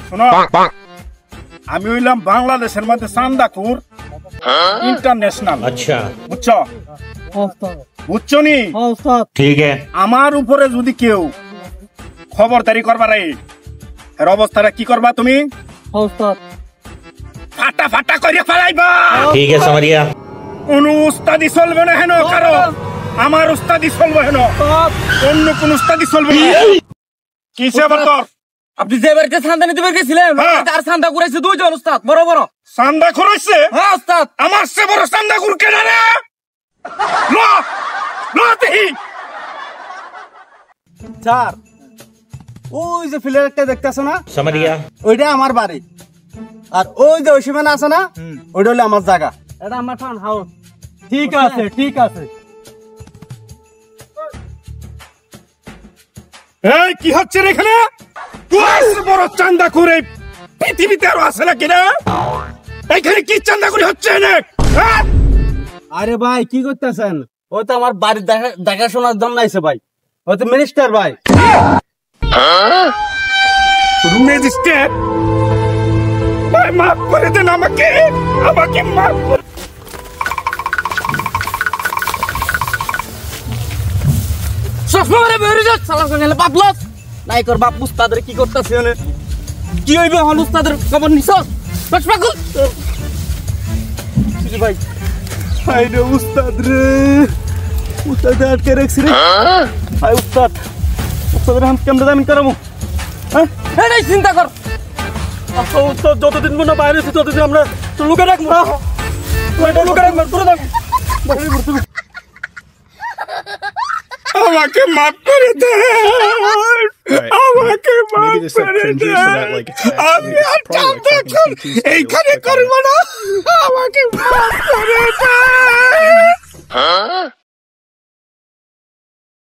শোনো আমি হইলাম বাংলাদেশের মধ্যে চান্দাকুর ইন্টারন্যাশনাল। আচ্ছা বুঝছো? বুঝছো নি? ঠিক আছে। আমার উপরে যদি কেউ খবরদারি করবা রে এর অবস্থাটা কি করবা তুমি? ফাটা ফাটা করে ফেলাইবা। ঠিক আছে সামারিয়া। কোন উস্তাদি চলবে না হেন কারো, আমার উস্তাদি চলবে হেন, অন্য কোন উস্তাদি চলবে না। কিসে আবার তোর? আপনি যে বাড়িতে চান্দা নিতে গেছিলেন তার চান্দা করাইছে দুইজন উস্তাদ, বড় বড় চান্দা করাইছে। হ্যাঁ উস্তাদ। আমার সে বড় চান্দা কুর কেনা রে? স্যার ওই যে ফিলারটা দেখতেছ না সামারিয়া, ওইটা আমার বাড়ি, আর ওই যে ওইসীমানা আছে না ওইটা হলো আমার জায়গা, এটা আমার ফার্ম হাউস। ঠিক আছে ঠিক আছে। এই কি হচ্ছে রে এখানে? বড় চান্দা করে পৃথিবীতে আরো আছে নাকি না? এখানে কি চান্দা করে হচ্ছে? আরে ভাই কি করতেছেন? ও তো আমার বাড়ির দেখাশোনার জন্য আইছে ভাই, ও তো মিনিস্টার ভাই। ম্যাজিস্ট্রেট ভাই মাফ করে দেন আমাকে, আমাকে মাফ করে। সবসময় বের হয়ে যাচ্ছে সালা সঙ্গে বাপলাস নাই কর বাপ উস্তাদের কি করতেছে ওনে কি হইবে হল উস্তাদের খবর নিছস পাকল ভাই ভাই রে উস্তাদ রে, উস্তাদ আটকে রাখছি রে ভাই। উস্তাদের হাম কেমনে জামিন করাবো? হ্যাঁ এই চিন্তা কর। আচ্ছা উস্তাদ যতদিন মনে বাইরে আছি ততদিন আমরা তো লুকে রাখবো, লুকে রাখবো তোরা দাম। আমাকে মাফ করে দে, আমাকে মাফ করে দে, আমি আর চান্দা এইখানে করবো না, আমাকে মাফ করে দে।